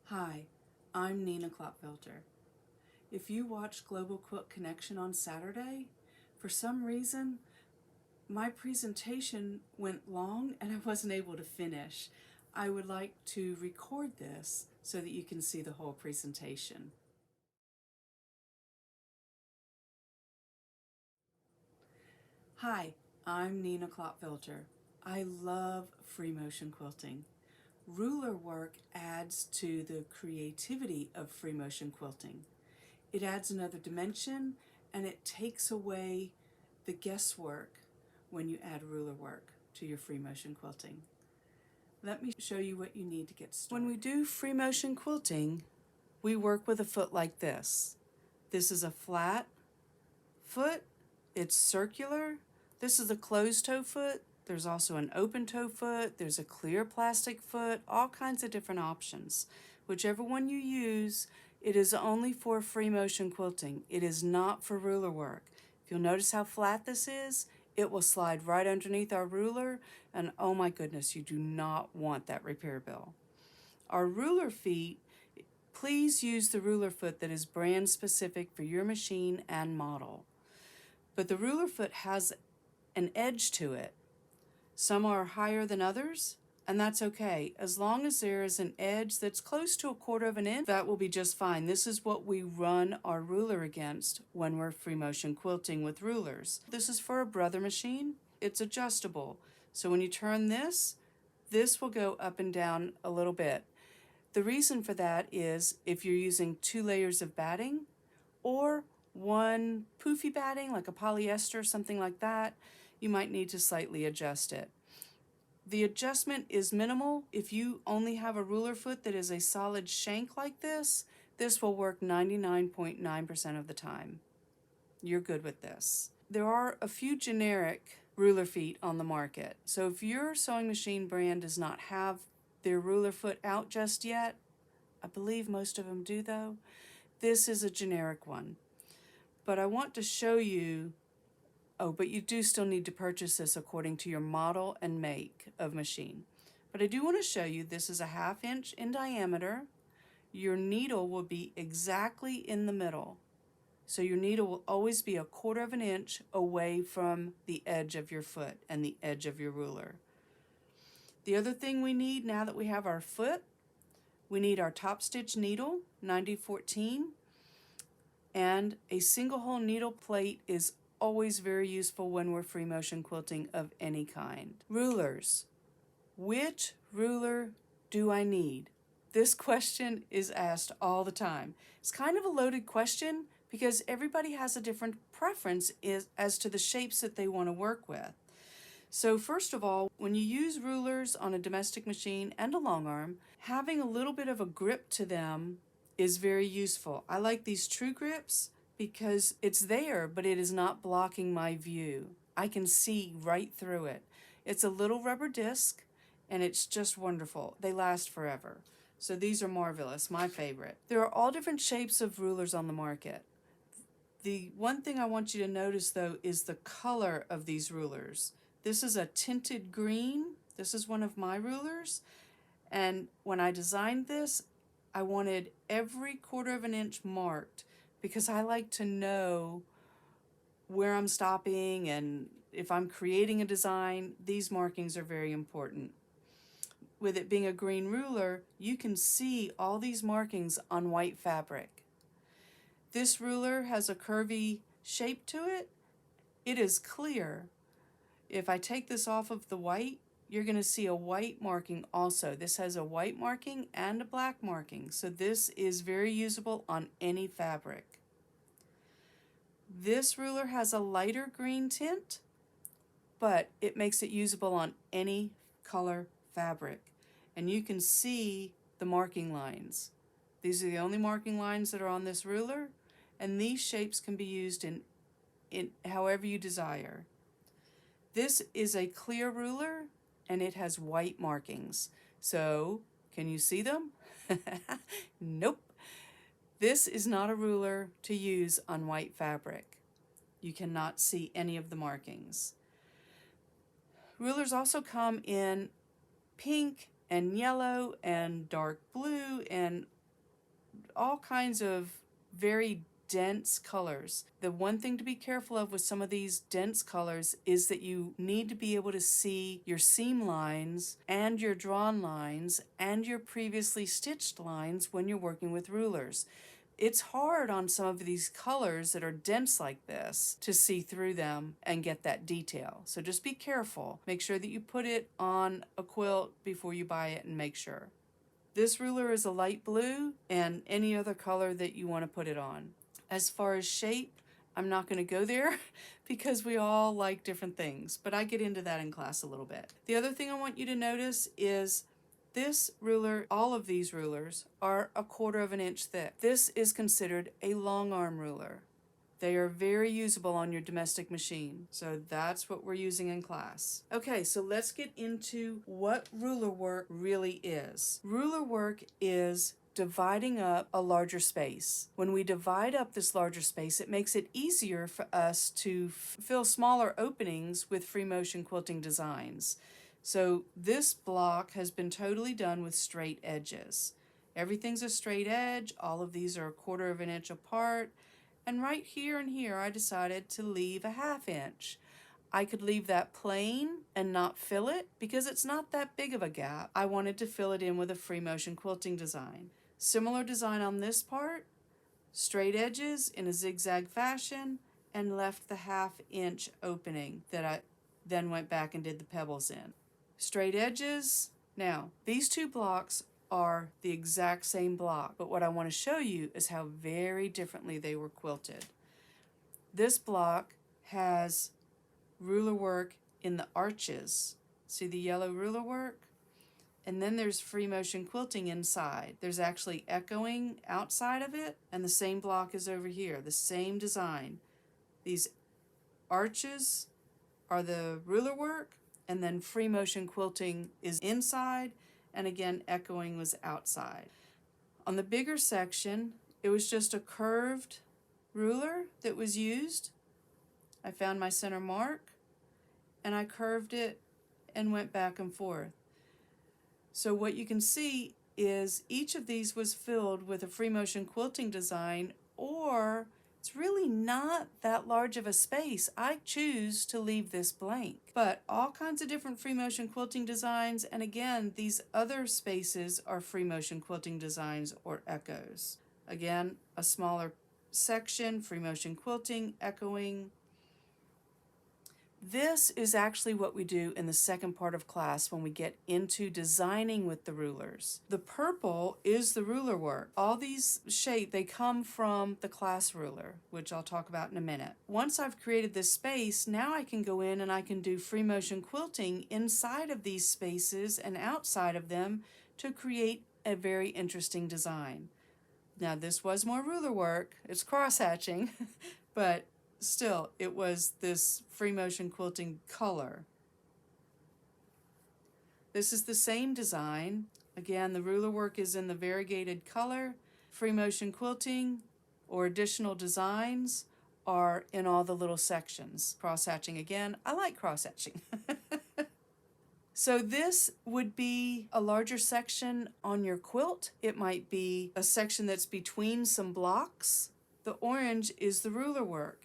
Hi, I'm Nina Clotfelter. If you watched Global Quilt Connection on Saturday, for some reason my presentation went long and I wasn't able to finish. I would like to record this so that you can see the whole presentation. Hi, I'm Nina Clotfelter. I love free motion quilting. Ruler work adds to the creativity of free motion quilting. It adds another dimension and it takes away the guesswork when you add ruler work to your free motion quilting. Let me show you what you need to get started. When we do free motion quilting, we work with a foot like this. This is a flat foot. It's circular. This is a closed toe foot. There's also an open toe foot. There's a clear plastic foot, all kinds of different options. Whichever one you use, it is only for free motion quilting. It is not for ruler work. If you'll notice how flat this is, it will slide right underneath our ruler, and oh my goodness, you do not want that repair bill. Our ruler feet, please use the ruler foot that is brand specific for your machine and model. But the ruler foot has an edge to it. Some are higher than others, and that's okay. As long as there is an edge that's close to 1/4 of an inch, that will be just fine. This is what we run our ruler against when we're free motion quilting with rulers. This is for a brother machine. It's adjustable. So when you turn this will go up and down a little bit. The reason for that is if you're using 2 layers of batting or one poofy batting like a polyester, something like that, you might need to slightly adjust it. The adjustment is minimal. If you only have a ruler foot that is a solid shank like this will work 99.9% of the time. You're good with this. There are a few generic ruler feet on the market. So if your sewing machine brand does not have their ruler foot out just yet, I believe most of them do though, this is a generic one. But I want to show you, but you do still need to purchase this according to your model and make of machine. But I do want to show you this is a 1/2 inch in diameter. Your needle will be exactly in the middle. So your needle will always be 1/4 of an inch away from the edge of your foot and the edge of your ruler. The other thing we need now that we have our foot, we need our top stitch needle, 9014, and a single hole needle plate is always very useful when we're free motion quilting of any kind. Rulers. Which ruler do I need? This question is asked all the time. It's kind of a loaded question because everybody has a different preference as to the shapes that they want to work with. So first of all, when you use rulers on a domestic machine and a long arm, having a little bit of a grip to them is very useful. I like these true grips because it's there, but it is not blocking my view. I can see right through it. It's a little rubber disc and it's just wonderful. They last forever. So these are marvelous, my favorite. There are all different shapes of rulers on the market. The one thing I want you to notice though is the color of these rulers. This is a tinted green. This is one of my rulers. And when I designed this, I wanted every 1/4 of an inch marked because I like to know where I'm stopping, and if I'm creating a design, these markings are very important. With it being a green ruler, you can see all these markings on white fabric. This ruler has a curvy shape to it. It is clear. If I take this off of the white, you're going to see a white marking also. This has a white marking and a black marking, so this is very usable on any fabric. This ruler has a lighter green tint, but it makes it usable on any color fabric. And you can see the marking lines. These are the only marking lines that are on this ruler, and these shapes can be used in however you desire. This is a clear ruler and it has white markings. So, can you see them? Nope. This is not a ruler to use on white fabric. You cannot see any of the markings. Rulers also come in pink and yellow and dark blue and all kinds of very dense colors. The one thing to be careful of with some of these dense colors is that you need to be able to see your seam lines and your drawn lines and your previously stitched lines when you're working with rulers. It's hard on some of these colors that are dense like this to see through them and get that detail. So just be careful. Make sure that you put it on a quilt before you buy it and make sure. This ruler is a light blue and any other color that you want to put it on. As far as shape, I'm not going to go there because we all like different things, but I get into that in class a little bit. The other thing I want you to notice is this ruler, all of these rulers, are 1/4 inch thick. This is considered a long arm ruler. They are very usable on your domestic machine, so that's what we're using in class. Okay, so let's get into what ruler work really is. Ruler work is dividing up a larger space. When we divide up this larger space, it makes it easier for us to fill smaller openings with free motion quilting designs. So this block has been totally done with straight edges. Everything's a straight edge. All of these are 1/4 inch apart. And right here and here, I decided to leave a 1/2 inch. I could leave that plain and not fill it because it's not that big of a gap. I wanted to fill it in with a free motion quilting design. Similar design on this part, straight edges in a zigzag fashion, and left the 1/2 inch opening that I then went back and did the pebbles in. Straight edges. Now, these two blocks are the exact same block, but what I want to show you is how very differently they were quilted. This block has ruler work in the arches. See the yellow ruler work? And then there's free motion quilting inside. There's actually echoing outside of it, and the same block is over here, the same design. These arches are the ruler work, and then free motion quilting is inside, and again, echoing was outside. On the bigger section, it was just a curved ruler that was used. I found my center mark, and I curved it and went back and forth. So what you can see is each of these was filled with a free motion quilting design, or it's really not that large of a space. I choose to leave this blank. But all kinds of different free motion quilting designs, and again, these other spaces are free motion quilting designs or echoes. Again, a smaller section, free motion quilting, echoing. This is actually what we do in the second part of class when we get into designing with the rulers. The purple is the ruler work. All these shapes, they come from the class ruler, which I'll talk about in a minute. Once I've created this space, now I can go in and I can do free motion quilting inside of these spaces and outside of them to create a very interesting design. Now this was more ruler work, it's cross hatching, but still, it was this free motion quilting color. This is the same design. Again, the ruler work is in the variegated color. Free motion quilting or additional designs are in all the little sections. Cross hatching again. I like cross hatching. So this would be a larger section on your quilt. It might be a section that's between some blocks. The orange is the ruler work.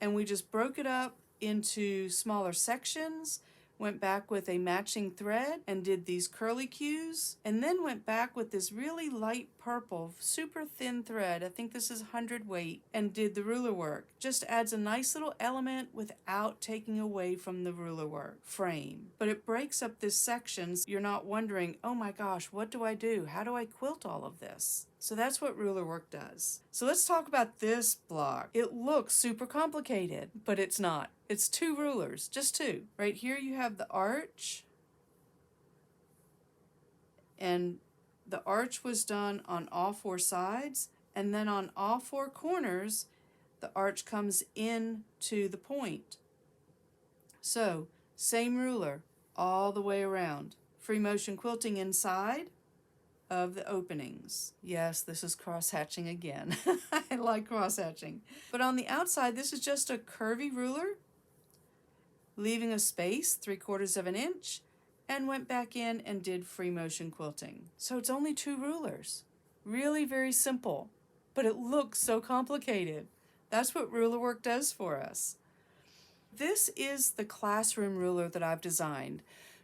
And we just broke it up into smaller sections, went back with a matching thread and did these curly cues, and then went back with this really light purple, super thin thread, I think this is 100 weight, and did the ruler work. Just adds a nice little element without taking away from the ruler work frame. But it breaks up this section so you're not wondering, oh my gosh, what do I do? How do I quilt all of this? So that's what ruler work does. So let's talk about this block. It looks super complicated, but it's not. It's 2 rulers, just 2. Right here you have the arch, and the arch was done on all 4 sides, and then on all 4 corners, the arch comes in to the point. So, same ruler all the way around. Free motion quilting inside of the openings. Yes, this is cross-hatching again. I like cross-hatching. But on the outside, this is just a curvy ruler, leaving a space 3/4 inch, and went back in and did free motion quilting. So it's only 2 rulers. Really very simple, but it looks so complicated. That's what ruler work does for us. This is the classroom ruler that I've designed.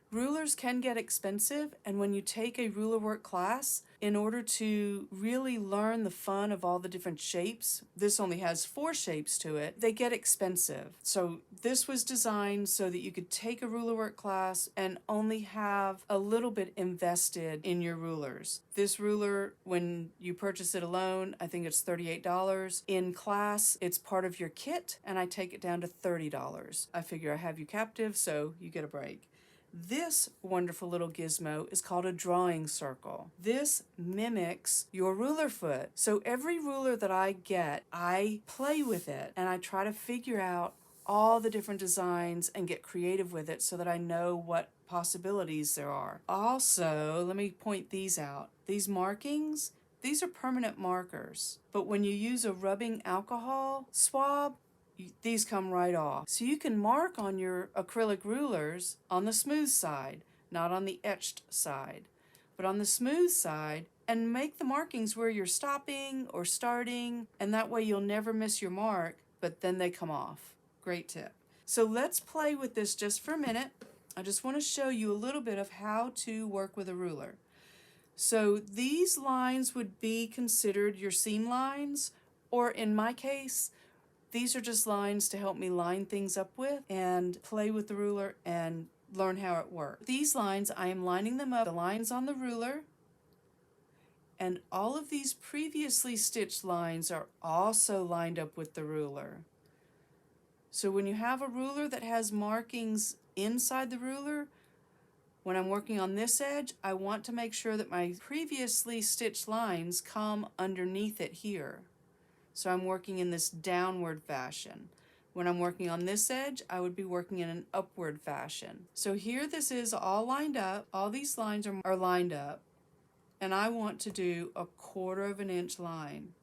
Rulers can get expensive, and when you take a ruler work class, in order to really learn the fun of all the different shapes, this only has 4 shapes to it, they get expensive. So this was designed so that you could take a ruler work class and only have a little bit invested in your rulers. This ruler, when you purchase it alone, I think it's $38. In class, it's part of your kit, and I take it down to $30. I figure I have you captive, so you get a break. This wonderful little gizmo is called a drawing circle. This mimics your ruler foot. So every ruler that I get, I play with it and I try to figure out all the different designs and get creative with it so that I know what possibilities there are. Also, let me point these out. These markings, these are permanent markers, but when you use a rubbing alcohol swab, these come right off. So you can mark on your acrylic rulers on the smooth side, not on the etched side, but on the smooth side, and make the markings where you're stopping or starting, and that way you'll never miss your mark, but then they come off. Great tip. So let's play with this just for a minute. I just want to show you a little bit of how to work with a ruler. So these lines would be considered your seam lines, or in my case, these are just lines to help me line things up with and play with the ruler and learn how it works. These lines, I am lining them up, the lines on the ruler, and all of these previously stitched lines are also lined up with the ruler. So when you have a ruler that has markings inside the ruler, when I'm working on this edge, I want to make sure that my previously stitched lines come underneath it here. So I'm working in this downward fashion. When I'm working on this edge, I would be working in an upward fashion. So here this is all lined up. All these lines are lined up. And I want to do a 1/4 of an inch line.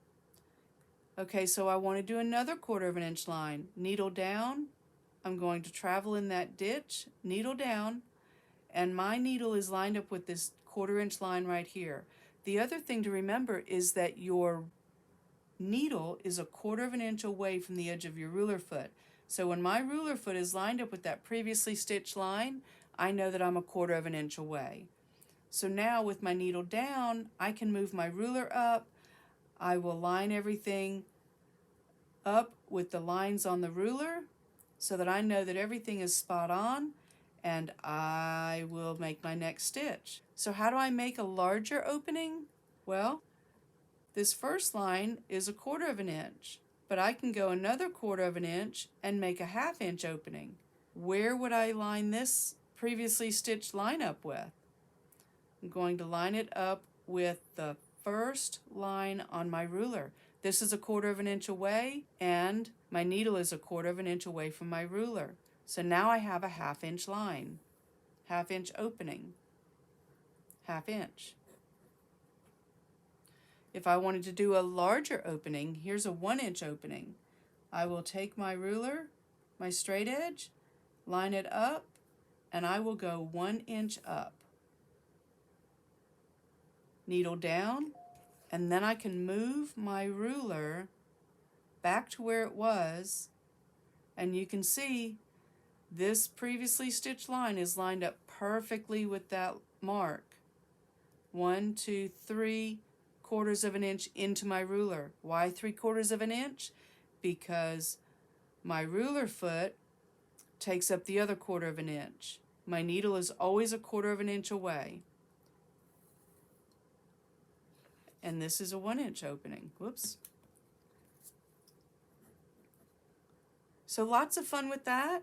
Okay, so I want to do another 1/4 of an inch line. Needle down. I'm going to travel in that ditch, needle down, and my needle is lined up with this 1/4 inch line right here. The other thing to remember is that your needle is a 1/4 of an inch away from the edge of your ruler foot. So when my ruler foot is lined up with that previously stitched line, I know that I'm a 1/4 of an inch away. So now with my needle down, I can move my ruler up. I will line everything up with the lines on the ruler so that I know that everything is spot on, and I will make my next stitch. So how do I make a larger opening? Well, this first line is a 1/4 of an inch, but I can go another 1/4 of an inch and make a 1/2 inch opening. Where would I line this previously stitched line up with? I'm going to line it up with the first line on my ruler. This is a 1/4 of an inch away, and my needle is a 1/4 of an inch away from my ruler. So now I have a 1/2 inch line, 1/2 inch opening, 1/2 inch. If I wanted to do a larger opening, here's a 1 inch opening. I will take my ruler, my straight edge, line it up, and I will go 1 inch up. Needle down, and then I can move my ruler back to where it was, and you can see this previously stitched line is lined up perfectly with that mark. 1, 2, 3/4 of an inch into my ruler. Why 3/4 of an inch? Because my ruler foot takes up the other 1/4 of an inch. My needle is always a 1/4 of an inch away. And this is a 1 inch opening. Whoops. So lots of fun with that.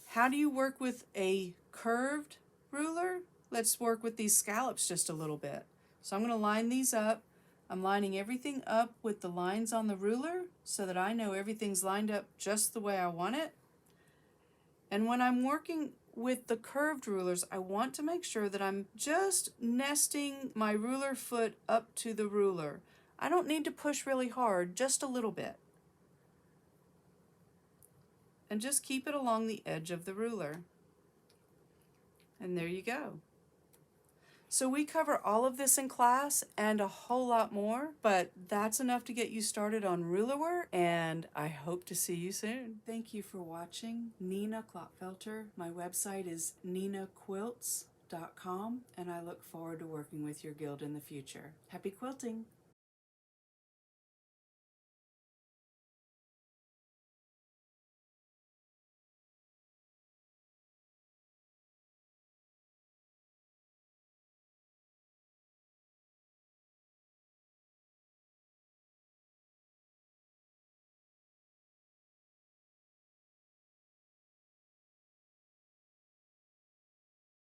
How do you work with a curved ruler? Let's work with these scallops just a little bit. So I'm going to line these up. I'm lining everything up with the lines on the ruler so that I know everything's lined up just the way I want it. And when I'm working with the curved rulers, I want to make sure that I'm just nesting my ruler foot up to the ruler. I don't need to push really hard, just a little bit. And just keep it along the edge of the ruler. And there you go. So we cover all of this in class and a whole lot more, but that's enough to get you started on ruler work, and I hope to see you soon. Thank you for watching. Nina Clotfelter. My website is ninaquilts.com, and I look forward to working with your guild in the future. Happy quilting!